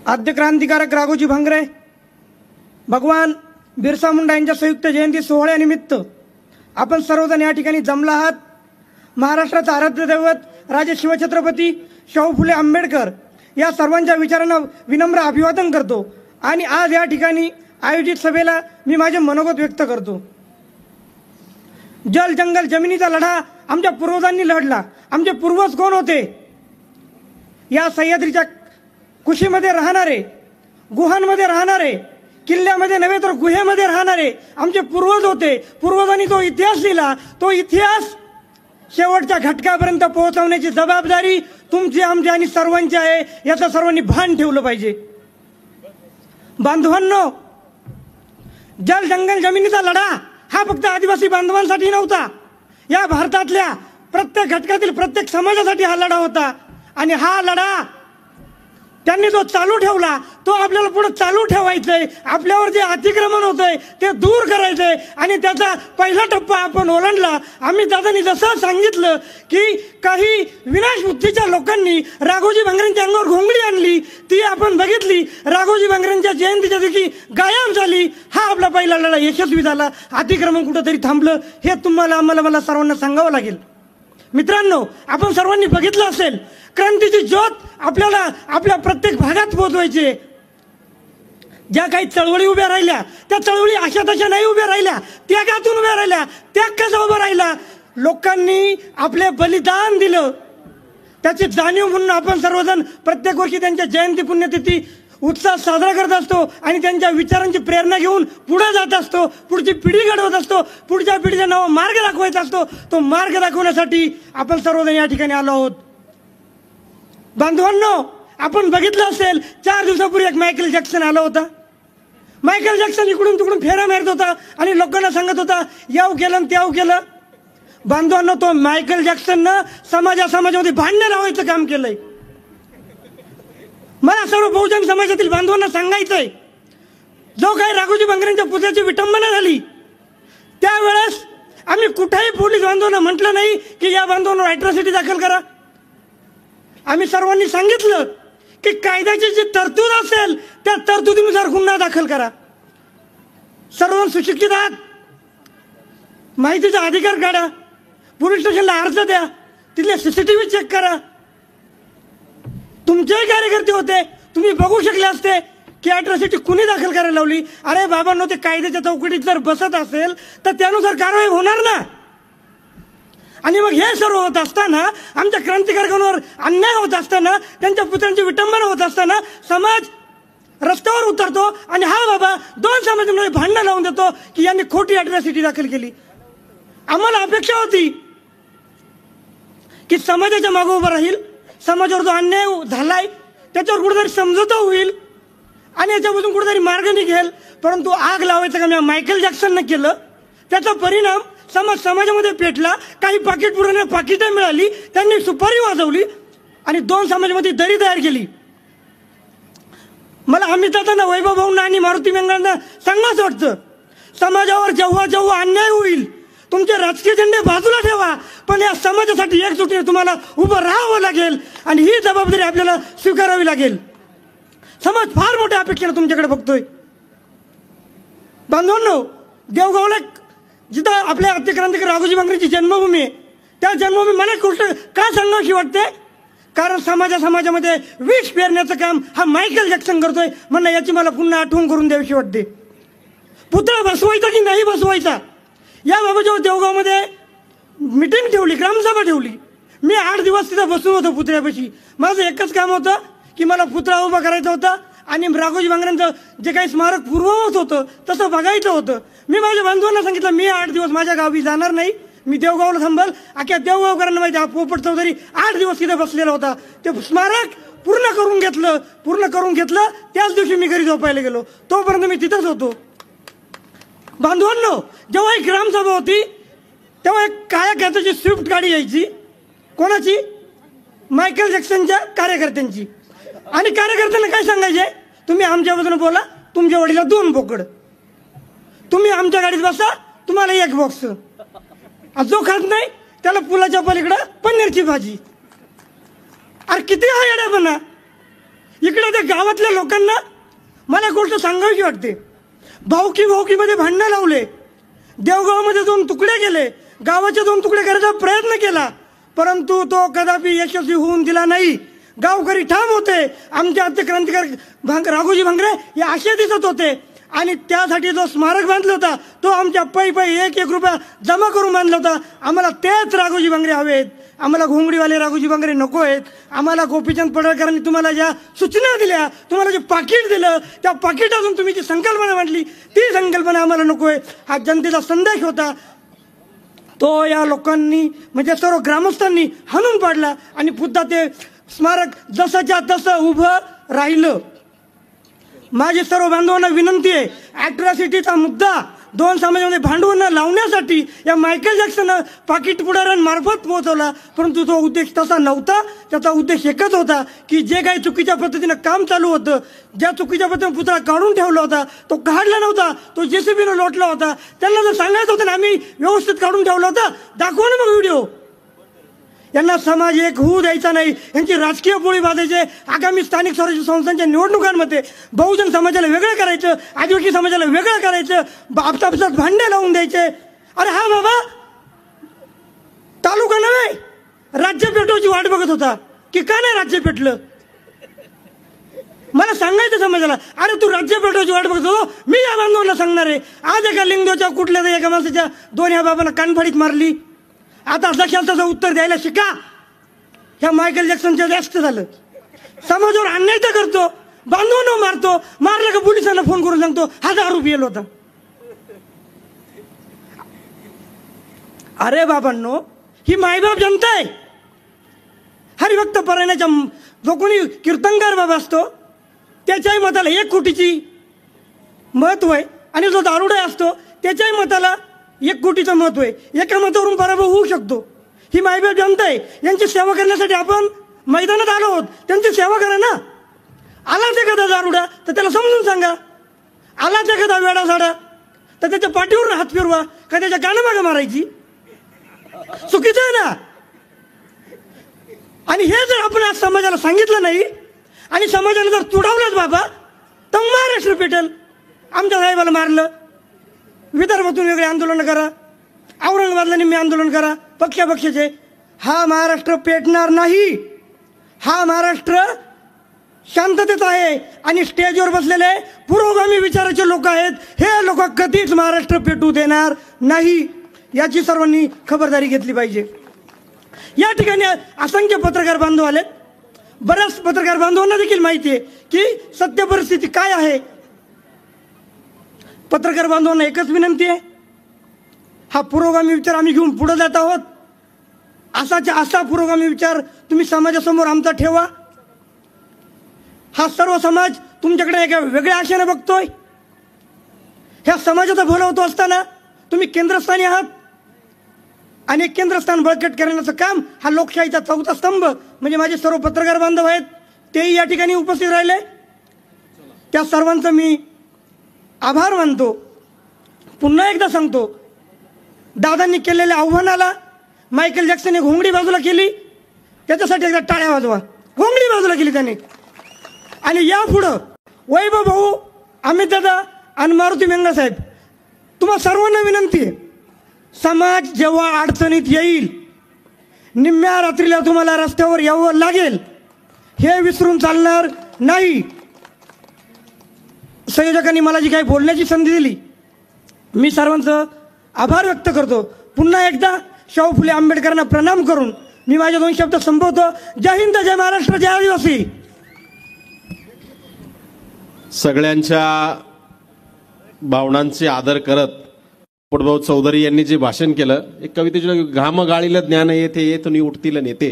आद्य क्रांतिकारक राघोजी भांगरे, भगवान बिरसा मुंडा यांच्या संयुक्त जयंती सोहळ्यानिमित्त आपण सर्वजण या ठिकाणी जमला आहात। महाराष्ट्राचा आराध्य दैवत राजे शिवछत्रपती शाहू फुले आंबेडकर या सर्वांच्या विचारांना विनम्र अभिवादन करतो आणि आज या ठिकाणी आयोजित सभेला मी माझे मनोगत व्यक्त करतो। जल जंगल जमिनीचा लढा आमच्या पूर्वजांनी लढला। आमचे पूर्वज कोण होते? या सह्याद्रीच्या कुशीमध्ये राहणारे, गुहांमध्ये राहणारे, किल्ल्यामध्ये नव्हे तर गुहेमध्ये राहणारे आमचे पूर्वज होते। पूर्वजांनी जो इतिहास लिहिला तो इतिहास शेवटच्या घटकापर्यंत पोहोचवण्याची जबाबदारी तुमची, आमची आणि सर्वांची आहे। याचं सर्वांनी भान ठेवलं पाहिजे। बांधवांनो, जल जंगल जमिनीचा लढा हा फक्त आदिवासी बांधवांसाठी नव्हता, या भारतातल्या प्रत्येक घटकातील प्रत्येक समाजासाठी हा लढा होता। आणि हा लढा त्यांनी जो चालू ठेवला तो आपल्याला पुढे चालू ठेवायचंय। आपल्यावर जे अतिक्रमण होतंय ते दूर करायचंय आणि त्याचा पहिला टप्पा आपण ओलांडला। आम्ही दादांनी जसं सांगितलं की काही विनाश बुद्धीच्या लोकांनी राघोजी भांगरेंच्या अंगावर घोंगडी आणली, ती आपण बघितली। राघोजी भांगरेंच्या जयंतीच्या दिवशी गायब झाली। हा आपला पहिला लढा यशस्वी झाला। अतिक्रमण कुठंतरी थांबलं हे तुम्हाला, आम्हाला, मला सर्वांना सांगावं लागेल। मित्रांनो, आपण सर्वांनी बघितलं असेल क्रांतीची ज्योत आपल्याला आपल्या प्रत्येक भागात पोहोचवायची। ज्या काही चळवळी उभ्या राहिल्या त्या चळवळी अशा तशा नाही उभ्या राहिल्या, त्यागातून उभ्या राहिल्या। त्याग कसा उभा राहिला? लोकांनी आपले बलिदान दिलं, त्याची जाणीव म्हणून आपण सर्वजण प्रत्येक वर्षी त्यांच्या जयंती पुण्यतिथी उत्साह साजरा करत असतो आणि त्यांच्या विचारांची प्रेरणा घेऊन पुढे जात असतो, पुढची पिढी घडवत असतो, पुढच्या पिढीचा नवा मार्ग दाखवायचा असतो। तो मार्ग दाखवण्यासाठी आपण सर्वजण या ठिकाणी आलो आहोत। बांधवांनो, आपण बघितलं असेल 4 दिवसापूर्वी एक मायकेल जॅक्सन आला होता। मायकेल जॅक्सन इकडून तिकडून फेऱ्या मारत होता आणि लोकांना सांगत होता याव केलं आणि त्याव केलं। बांधवांनो, तो मायकेल जॅक्सननं समाजामध्ये भांडण लावायचं काम केलंय। मला सर्व बहुजन समाजातील बांधवांना सांगायचंय, जो काही राघोजी भांगरेंच्या पुतळ्याची विटंबना झाली त्यावेळेस आम्ही कुठेही पोलीस बांधवांना म्हटलं नाही की या बांधवांवर अॅट्रॉसिटी दाखल करा। आम्ही सर्वांनी सांगितलं की कायद्याची जी तरतूद असेल त्या तरतुदीनुसार गुन्हा दाखल करा। सर्वजण सुशिक्षित आहात, माहितीचा अधिकार काढा, पोलीस स्टेशनला अर्ज द्या, तिथले CCTV चेक करा। तुमचेही कार्यकर्ते होते, तुम्ही बघू शकले असते की अॅट्रॉसिटी कुणी दाखल करायला लावली। अरे बाबांनो, ते कायद्याच्या चौकटीत जर बसत असेल तर त्यानुसार कारवाई होणार ना। आणि मग हे सर्व होत असताना, आमच्या क्रांतिकारकांवर अन्याय होत असताना, त्यांच्या पुतळ्यांची विटंबना होत असताना समाज रस्त्यावर उतरतो आणि हा बाबा 2 समाजांमध्ये भांडणं लावून देतो की यांनी खोटी अॅट्रॉसिटी दाखल केली। आम्हाला अपेक्षा होती की समाजाच्या मागे उभं राहील, समाजावर जो अन्याय झालाय त्याच्यावर कुठेतरी समझोता होईल आणि याच्यापासून कुठेतरी मार्ग निघेल। परंतु आग लावायचं काम या मायकेल जॅक्सननं केलं। त्याचा परिणाम समाजामध्ये पेटला। काही पाकिट पुरवण्या पाकिटं मिळाली, त्यांनी सुपारी वाजवली आणि 2 समाजामध्ये दरी तयार केली। मला अमित दादांना, वैभव भाऊंना आणि मारुती मेंगांना सांगावंच वाटतं, समाजावर जेव्हा जेव्हा अन्याय होईल तुमचे राजकीय झेंडे बाजूला ठेवा, पण या समाजासाठी एकजुटीने तुम्हाला उभं राहावं लागेल आणि ही जबाबदारी आपल्याला स्वीकारावी लागेल। समाज फार मोठ्या अपेक्षेने तुमच्याकडे बघतोय। बांधवांनो, देवगावला जिथं आपल्या आद्यक्रांतिकारक राघोजी भांगरेंची जन्मभूमी आहे, त्या जन्मभूमी मला एक गोष्ट का सांगावीशी वाटते, कारण समाजामध्ये विष पेरण्याचं काम हा मायकेल जॅक्सन करतोय म्हणणं, याची मला पुन्हा आठवण करून द्यावीशी वाटते। पुतळा बसवायचा की नाही बसवायचा याबाबत जेव्हा देवगावमध्ये मीटिंग ठेवली, ग्रामसभा ठेवली, मी 8 दिवस तिथं बसून होतो पुतळ्यापाशी। माझं एकच काम होतं की मला पुतळा उभा करायचा होता आणि राघोजी भांगरेंचं जे काही स्मारक पूर्ववत होतं तसं बघायचं होतं। मी माझ्या बांधवांना सांगितलं मी 8 दिवस माझ्या गावी जाणार नाही, मी देवगावला थांबल। अख्या देवगावकरांना माहिती, हा पोपट चौधरी 8 दिवस तिथे बसलेला होता। ते स्मारक पूर्ण करून घेतलं त्याच दिवशी मी घरी झोपायला गेलो, तोपर्यंत मी तिथंच होतो। बांधवांनो, जेव्हा एक ग्रामसभा होती तेव्हा एक काळ्या काचाची स्विफ्ट गाडी यायची। कोणाची? मायकेल जॅक्सनच्या कार्यकर्त्यांची। आणि कार्यकर्त्यांना काय सांगायचे, तुम्ही आमच्या बाजूने बोला, तुमच्या वडीला 2 बोकड, तुम्ही आमच्या गाडीत बसा, तुम्हाला 1 बॉक्स, जो खात नाही त्याला पुलाच्या पलीकडे पनीरची भाजी। अरे किती हा येड्यापणा! इकडे त्या गावातल्या लोकांना मला गोष्ट सांगायची वाटते. भाऊकीमध्ये भांडणं लावले, देवगावामध्ये 2 तुकडे केले, गावाचे 2 तुकडे करायचा प्रयत्न केला, परंतु तो कदापि यशस्वी होऊन दिला नाही. गावकरी ठाम होते, आमचे आद्य क्रांतिकारक राघोजी भांगरे हे असे दिसत होते आणि त्यासाठी जो स्मारक बांधला होता तो आमच्या पै 1-1 रुपया जमा करून बांधला होता. आम्हाला तेच राघोजी भांगरे हवेत, आम्हाला घोंगडीवाले राघोजी भांगरे नको आहेत. आम्हाला गोपीचंद पडळकरांनी तुम्हाला ज्या सूचना दिल्या, तुम्हाला जे पाकिट दिलं, त्या पाकिटातून तुम्ही जी संकल्पना मांडली ती संकल्पना आम्हाला नको आहे. हा जनतेचा संदेश होता, तो या लोकांनी म्हणजे सर्व ग्रामस्थांनी हाणून पाडला आणि पुन्हा ते स्मारक जसंच्या तसं उभं राहिलं. माझी सर्व बांधवांना विनंती आहे, ॲट्रॉसिटीचा मुद्दा 2 समाजामध्ये भांडवल लावण्यासाठी या मायकेल जॅक्सन पाकिट पुढाऱ्यांमार्फत पोहोचवला, परंतु तो उद्देश तसा नव्हता. त्याचा उद्देश एकच होता की जे काही चुकीच्या पद्धतीनं काम चालू होतं, ज्या चुकीच्या पद्धतीने पुतळा काढून ठेवला होता तो काढला नव्हता, तो JCBनं लोटला होता. त्यांना जर सांगायचं होतं ना आम्ही व्यवस्थित काढून ठेवला होता, दाखवा ना मग व्हिडिओ. यांना समाज एक होऊ द्यायचा नाही, यांची राजकीय पोळी बांधायचे. आगामी स्थानिक स्वराज्य संस्थांच्या निवडणुकांमध्ये बहुजन समाजाला वेगळं करायचं, आदिवासी समाजाला वेगळं करायचं, आपसात भांडे लावून द्यायचे. अरे हा बाबा, तालुका नव्हे राज्य पेटवायची वाट बघत होता की का नाही राज्य पेटलं? मला सांगायचं समाजाला, अरे तू राज्य पेटवायची वाट बघत होतो. मी या बांधवांना सांगणार आहे, आज एका लिंगदेवच्या कुठल्या तरी एका माणसाच्या 2 ह्या बाबांना कानफाडीत मारली. आता जशाल तसं उत्तर द्यायला शिका. ह्या मायकेल जॅक्सनचं जास्त झालं. समाजावर अन्याय तर करतो, बांधवांना मारतो, मारलं का पोलिसांना फोन करून सांगतो 1000 रुपये होता. अरे बाबांनो, ही मायबाप जनता आहे. हरिभक्त परायणाच्या जो कोणी कीर्तनकार बाबा असतो त्याच्याही मताला 1 कोटीची महत्व आहे आणि जो दारुडा असतो त्याच्याही मताला 1 कोटीचं महत्व आहे. एका मतावरून पराभव होऊ शकतो. ही मायबाप जनता आहे, यांची सेवा करण्यासाठी आपण मैदानात आलो आहोत. त्यांची सेवा करा ना. आलाच एखादा दारुडा तर त्याला समजून सांगा, आलाच एखादा वेडा झाडा तर त्याच्या पाठीवरून हात फिरवा, का त्याच्या कानामागं मारायची? चुकीचं आहे ना. आणि हे जर आपण आज समाजाला सांगितलं नाही आणि समाजाने जर तुडवलंच बाबा तर महाराष्ट्र पेटेल. आमच्या साहेबाला मारलं, विदर्भातून वेगळे आंदोलन करा, औरंगाबादला निम्मे आंदोलन करा, पक्षाचे. हा महाराष्ट्र पेटणार नाही. हा महाराष्ट्र शांततेत आहे आणि स्टेजवर बसलेले पुरोगामी विचाराचे लोक आहेत. हे लोक कधीच महाराष्ट्र पेटू देणार नाही, याची सर्वांनी खबरदारी घेतली पाहिजे. या ठिकाणी असंख्य पत्रकार बांधव आले. बऱ्याच पत्रकार बांधवांना देखील माहिती आहे की सत्य परिस्थिती काय आहे. पत्रकार बांधवांना एकच विनंती आहे, हा पुरोगामी विचार आम्ही घेऊन पुढे जात आहोत. असा पुरोगामी विचार तुम्ही समाजासमोर आमचा ठेवा. हा सर्व समाज तुमच्याकडे एका वेगळ्या आशेने बघतोय. ह्या समाजाचा भलं होतो असताना तुम्ही केंद्रस्थानी आहात आणि केंद्रस्थान बळकट करण्याचं काम हा लोकशाहीचा 4था स्तंभ म्हणजे माझे सर्व पत्रकार बांधव आहेत, तेही या ठिकाणी उपस्थित राहिले. त्या सर्वांचं मी आभार मानतो. पुन्हा एकदा सांगतो, दादांनी केलेल्या आव्हानाला मायकेल जॅक्सनने घोंगडी बाजूला केली, त्याच्यासाठी एकदा टाळ्या वाजवा. घोंगडी बाजूला केली त्याने. आणि यापुढं वैभव भाऊ, अमित दादा आणि मारुती मेंगा साहेब, तुम्हा सर्वांना विनंती आहे, समाज जेव्हा अडचणीत येईल, निम्म्या रात्रीला तुम्हाला रस्त्यावर यावं लागेल, हे विसरून चालणार नाही. संयोजकांनी मला जी काही बोलण्याची संधी दिली, मी सर्वांचं आभार व्यक्त करतो. पुन्हा एकदा शाहू फुले आंबेडकरांना प्रणाम करून मी माझे 2 शब्द संपवतो. जय हिंद, जय महाराष्ट्र, जय आदिवासी. सगळ्यांच्या भावनांचे आदर करत पोटभाऊ चौधरी यांनी जे भाषण केलं, एक कवितेचे घाम गाळीला ज्ञान येते येथून उठतील नेते,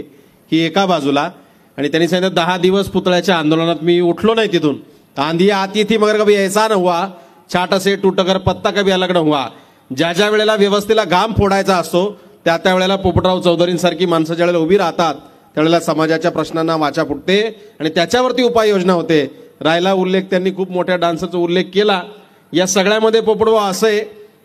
ही एका बाजूला. आणि त्यांनी सांगितलं 10 दिवस पुतळ्याच्या आंदोलनात मी उठलो नाही तिथून. आंधी आती थी मगर कभी ऐसा न हुआ, छाट से टूटकर पत्ता कभी अलग न हुआ. ज्या वेळेला व्यवस्थेला घाम फोडायचा असतो त्या वेळेला पोपटराव चौधरींसारखी माणसं ज्या वेळेला उभी राहतात त्यावेळेला समाजाच्या प्रश्नांना वाचा फुटते आणि त्याच्यावरती उपाययोजना होते. राहिला उल्लेख, त्यांनी खूप मोठ्या डान्सरचा उल्लेख केला. या सगळ्यामध्ये पोपटभाऊ असं आहे,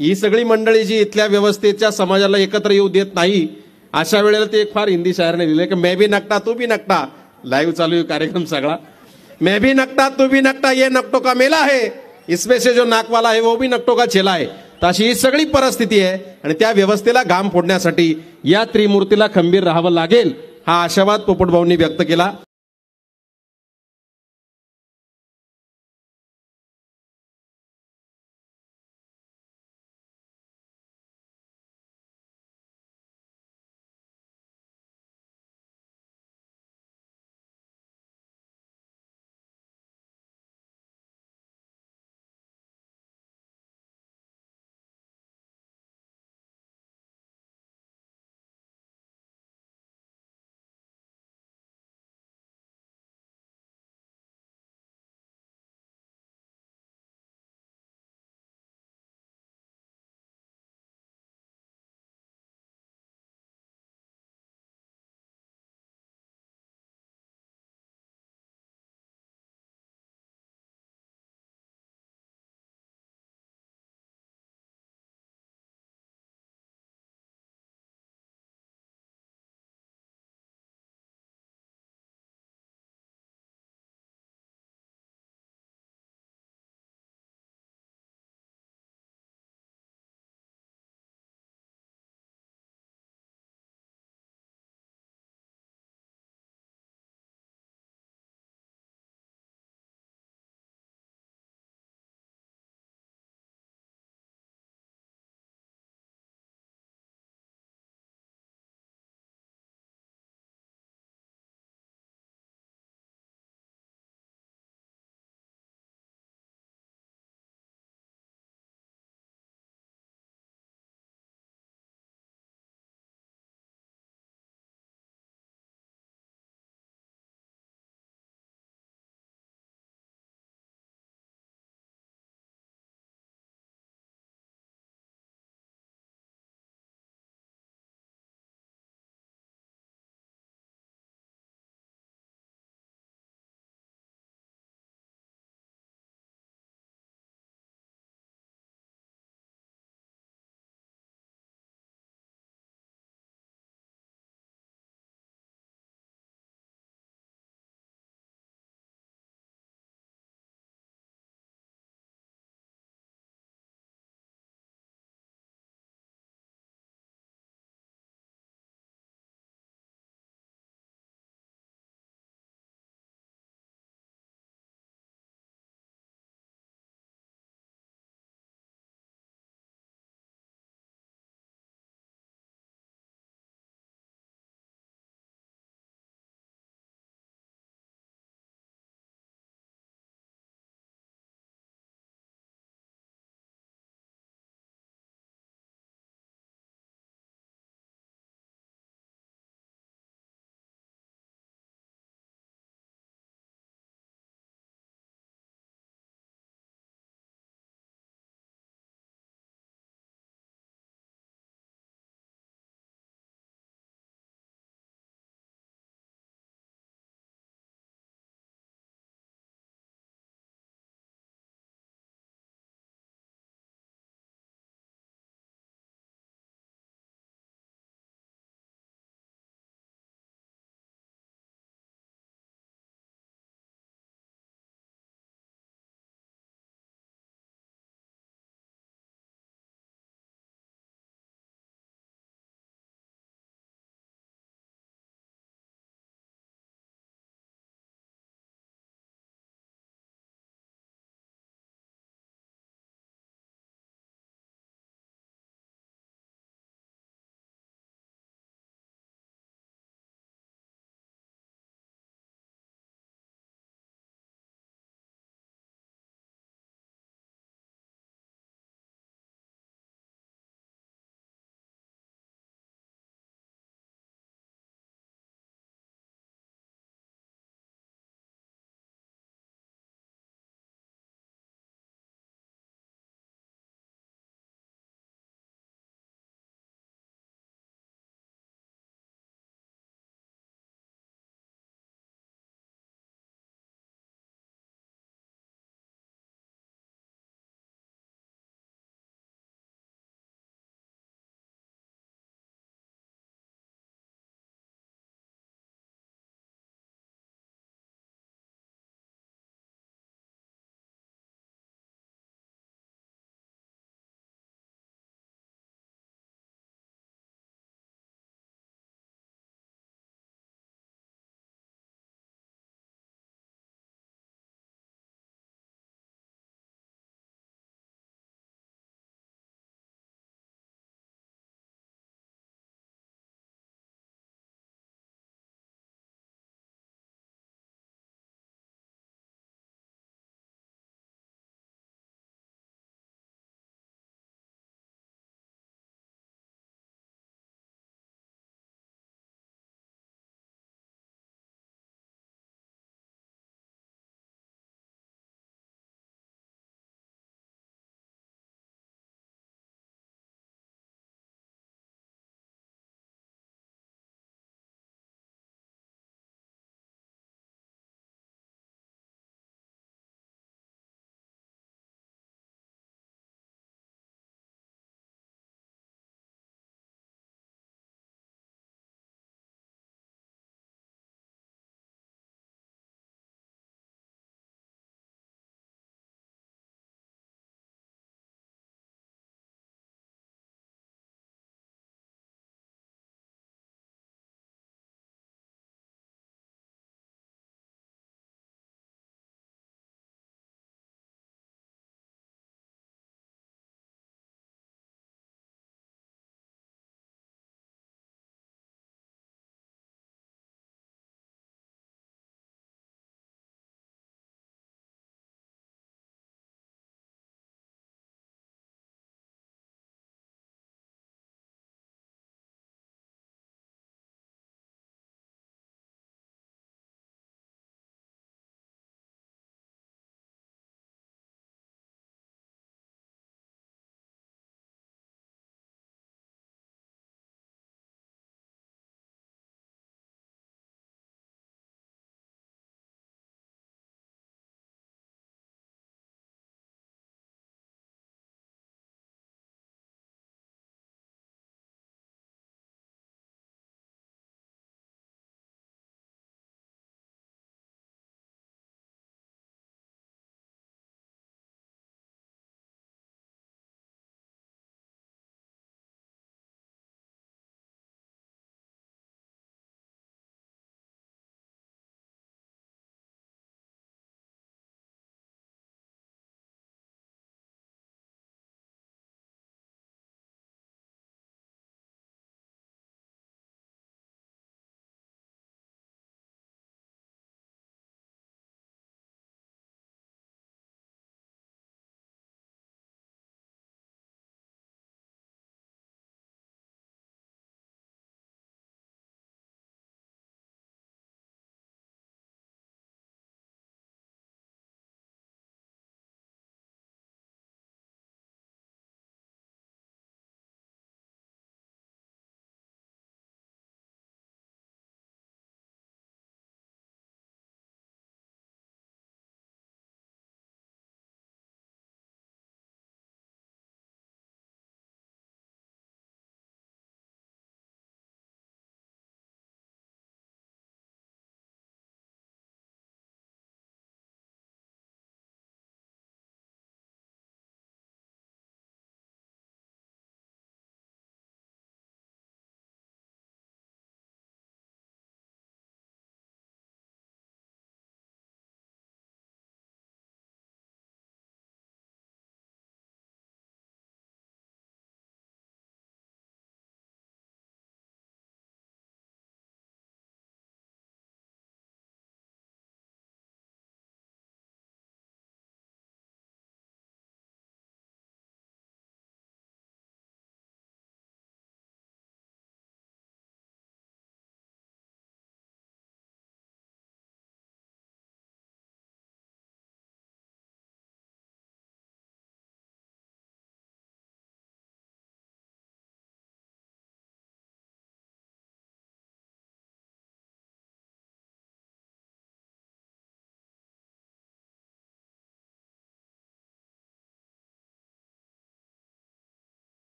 ही सगळी मंडळी जी इथल्या व्यवस्थेच्या समाजाला एकत्र येऊ देत नाही, अशा वेळेला ते एक फार हिंदी शायरने लिहिले की मैं भी नकटा तू भी नकटा. लाईव्ह चालू आहे कार्यक्रम सगळा. मैं भी नकटा तू भी नकटा ये नकटो का मेला है, इसमें से जो नाकवाला है वो भी नकटो का चेला आहे. तर अशी ही सगळी परिस्थिती आहे आणि त्या व्यवस्थेला घाम फोडण्यासाठी या त्रिमूर्तीला खंबीर राहावं लागेल हा आशावाद पोपटभाऊंनी व्यक्त केला.